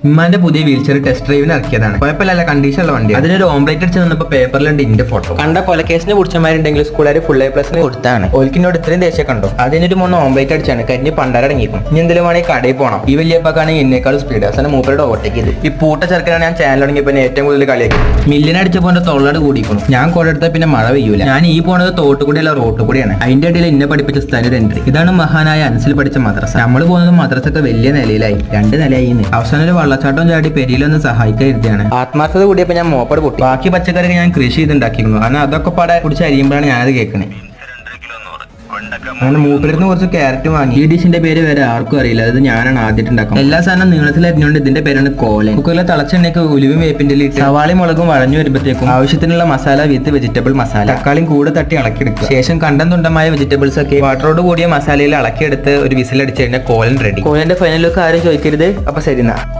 ഇമ്മാന്റെ പുതിയ wheel chair test ഡ്രൈവിന് ഇറക്കിയതാണ്. കുഴപ്പമില്ല, കണ്ടീഷൻ ഉള്ള വണ്ടി. അതിനൊരു ഓംപ്ലേറ്റ് അടിച്ച് വന്നപ്പോ പേപ്പറിലുണ്ട് ഇന്റെ ഫോട്ടോ. കണ്ട കൊലക്കേസിന് കുടിച്ചമാരുണ്ടെങ്കിൽ സ്കൂളുകാർ ഫുൾ A+ കൊടുത്താണ്. ഓൽക്കിനോട് ഇത്രയും ദേശം കണ്ടോ. അതിനൊരു മോണ് ഓംപ്ലേറ്റ് അടിച്ചാണ് കരിഞ്ഞ് പണ്ടാരടങ്ങിയിരിക്കും. ഇനി എന്തെങ്കിലും വേണമെങ്കിൽ കടയിൽ പോകണം. ഈ വലിയപ്പാക്കാണെങ്കിൽ എന്നേക്കാൾ സ്പീഡ്. അവസാനം മൂപ്പരുടെ ഓട്ടയ്ക്ക് ഇത് ഈ പൂട്ട ചെറുക്കനാണ് ഞാൻ ചാനൽ തുടങ്ങിയപ്പോൾ ഏറ്റവും കൂടുതൽ കളിയാക്കി. മില്ലിന് അടിച്ചപ്പോൾ തൊള്ളാട് കൂടിക്കണം. ഞാൻ കോടെടുത്താൽ പിന്നെ മഴ പെയ്യൂല. ഞാൻ ഈ പോണത് തോട്ടുകൂടിയല്ല റോട്ട് കൂടിയാണ്. അതിന്റെ ഇടയിൽ എന്നെ പഠിപ്പിച്ച സ്ഥലം എൻട്രി. ഇതാണ് മഹാനായ അൻസിൽ പഠിച്ച മദ്രസ. നമ്മൾ പോകുന്നത് മദ്രസൊക്കെ വലിയ നിലയിലായി, 2 നിലയായി. അവസാനം ഒരു വള്ളച്ചാട്ടം ചാടി പെരിയിലൊന്ന് സഹായിക്കാതിരുത്തിയാണ്. ആത്മാർത്ഥത കൂടിയപ്പോൾ ഞാൻ മോപ്പട് പൊട്ടി. ബാക്കി പച്ചക്കറി ഞാൻ കൃഷി ചെയ്തുണ്ടാക്കിയിരുന്നു. കാരണം അതൊക്കെ പാടെ കുടിച്ച് അരിയുമ്പോഴാണ് ഞാനത് കേൾക്കണേ. അങ്ങനെ മൂപ്പരിന്ന് കുറച്ച് ക്യാരറ്റ് വാങ്ങി. ഈ ഡിഷിന്റെ പേര് വരെ ആർക്കും അറിയില്ല. അത് ഞാനാണ് ആദ്യമായിട്ട് ഉണ്ടാക്കുന്നത്. എല്ലാ സാധനം നീളത്തിൽ അരിഞ്ഞുകൊണ്ട് ഇതിന്റെ പേരാണ് കോലൻ. കുക്കറിലെ തിളച്ചെണ്ണയ്ക്ക് ഉലുവും വേപ്പിന്റെ ഇട്ട് സവാളി മുളകും വഴഞ്ഞു വരുമ്പോഴത്തേക്കും ആവശ്യത്തിനുള്ള മസാല വിത്ത് വെജിറ്റബിൾ മസാല തക്കാളിയും കൂടെ തട്ടി ഇളക്കിയെടുക്കുക. ശേഷം കണ്ടം തുണ്ടമായ വെജിറ്റബിൾസ് ഒക്കെ വാട്ടറോട് കൂടിയ മസാലയിൽ ഇളക്കിയെടുത്ത് ഒരു വിസിലടിച്ച് കഴിഞ്ഞാൽ കോലൻ റെഡി. കോലന്റെ ഫൈനൽ ലുക്ക് ആരും ചോദിക്കരുത്. അപ്പൊ ശരി.